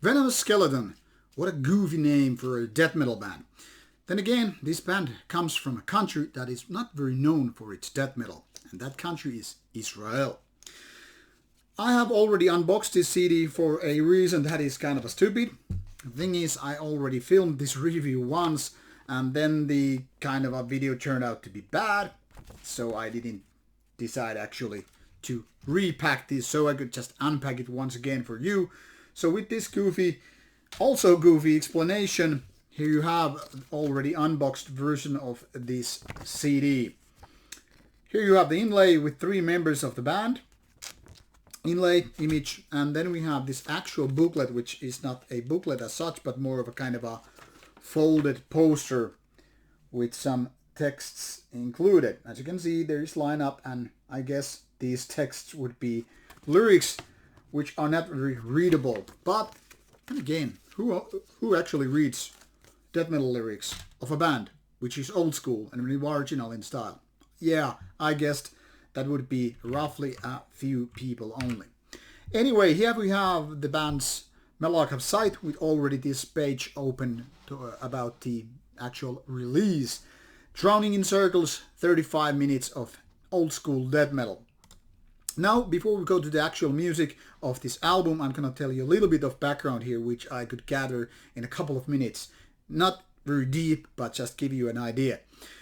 Venomous Skeleton. What a goofy name for a death metal band. Then again, this band comes from a country that is not very known for its death metal, and that country is Israel. I have already unboxed this CD for a reason that is kind of stupid. The thing is, I already filmed this review once, and then the kind of a video turned out to be bad, so I didn't decide actually to repack this so I could just unpack it once again for you. So with this also goofy explanation, here you have already unboxed version of this CD. Here you have the inlay with 3 members of the band. Inlay, image, and then we have this actual booklet, which is not a booklet as such, but more of a kind of a folded poster with some texts included. As you can see, there is lineup, and I guess these texts would be lyrics which are not very readable. But then again, who actually reads death metal lyrics of a band which is old school and really original in style? Yeah, I guessed that would be roughly a few people only. Anyway, here we have the band's Metal Archive site with already this page open about the actual release. Drowning in Circles, 35 minutes of old school death metal. Now, before we go to the actual music of this album, I'm going to tell you a little bit of background here, which I could gather in a couple of minutes. Not very deep, but just give you an idea.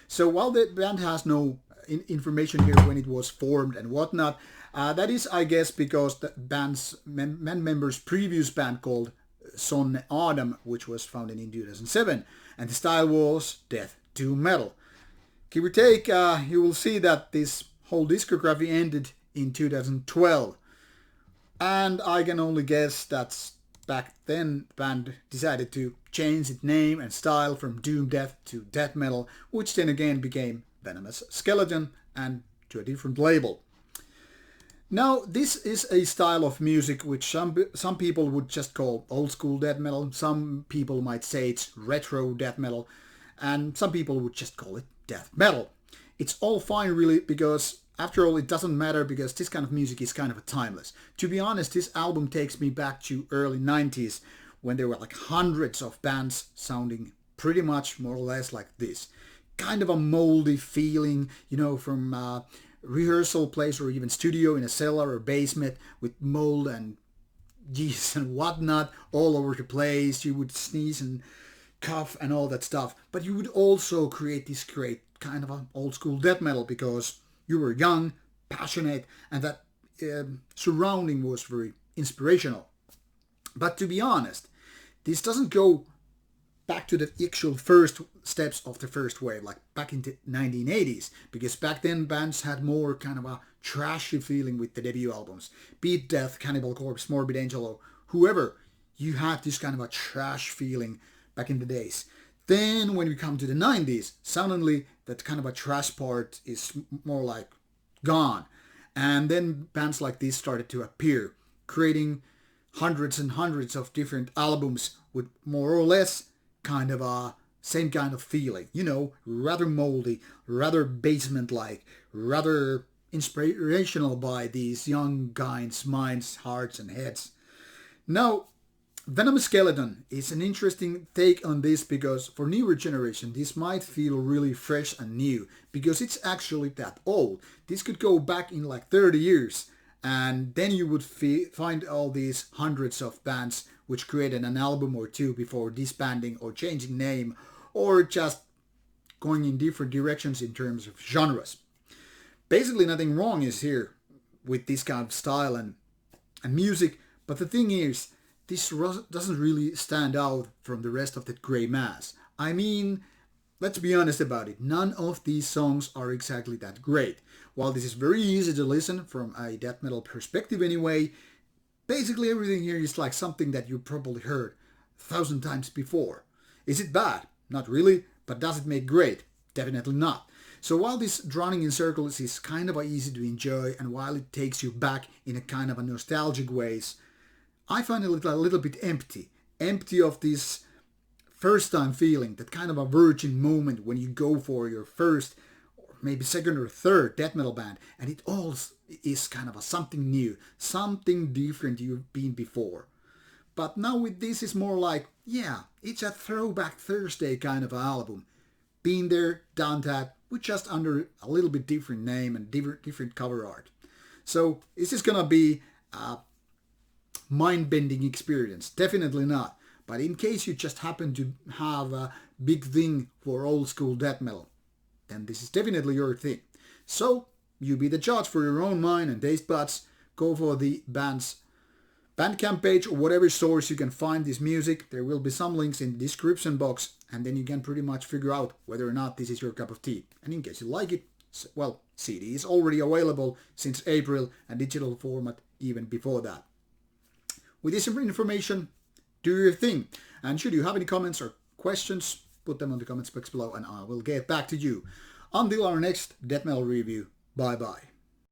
So while the band has no information here when it was formed and whatnot, that is, I guess, because the band's members' previous band called Son Adam, which was founded in 2007, and the style was death doom metal. Give or take, you will see that this whole discography ended in 2012, and I can only guess that back then the band decided to change its name and style from doom death to death metal, which then again became Venomous Skeleton and to a different label. Now, this is a style of music which some people would just call old school death metal, some people might say it's retro death metal, and some people would just call it death metal. It's all fine really, because after all, it doesn't matter, because this kind of music is kind of timeless. To be honest, this album takes me back to early 90s when there were like hundreds of bands sounding pretty much more or less like this. Kind of a moldy feeling, you know, from rehearsal place or even studio in a cellar or basement with mold and yeast and whatnot all over the place. You would sneeze and cough and all that stuff. But you would also create this great kind of a old school death metal because you were young, passionate, and that surrounding was very inspirational. But to be honest, this doesn't go back to the actual first steps of the first wave, like back in the 1980s, because back then bands had more kind of a trashy feeling with the debut albums. Beat Death, Cannibal Corpse, Morbid Angel, whoever, you had this kind of a trash feeling back in the days. Then when we come to the 90s, suddenly that kind of a trash part is more like gone. And then bands like this started to appear, creating hundreds and hundreds of different albums with more or less kind of a same kind of feeling, you know, rather moldy, rather basement-like, rather inspirational by these young guys' minds, hearts and heads. Now, Venomous Skeleton is an interesting take on this because for newer generation this might feel really fresh and new because it's actually that old. This could go back in like 30 years and then you would find all these hundreds of bands which created an album or two before disbanding or changing name or just going in different directions in terms of genres. Basically nothing wrong is here with this kind of style and music, but the thing is, this doesn't really stand out from the rest of the grey mass. I mean, let's be honest about it, none of these songs are exactly that great. While this is very easy to listen from a death metal perspective anyway, basically everything here is like something that you probably heard 1,000 times before. Is it bad? Not really, but does it make great? Definitely not. So while this Drowning in Circles is kind of easy to enjoy and while it takes you back in a kind of a nostalgic ways, I find it a little bit empty of this first time feeling, that kind of a virgin moment when you go for your first or maybe second or third death metal band and it all is kind of a something new, something different you've been before. But now with this is more like, yeah, it's a throwback Thursday kind of album. Been there, done that, with just under a little bit different name and different cover art. So is this gonna be a mind-bending experience? Definitely not. But in case you just happen to have a big thing for old school death metal, then this is definitely your thing. So you be the judge for your own mind and taste buds. Go for the band's Bandcamp page or whatever source you can find this music. There will be some links in the description box, and then you can pretty much figure out whether or not this is your cup of tea. And in case you like it, well, CD is already available since April and digital format even before that. With this information, do your thing. And should you have any comments or questions, put them on the comments box below and I will get back to you. Until our next death metal review, bye bye.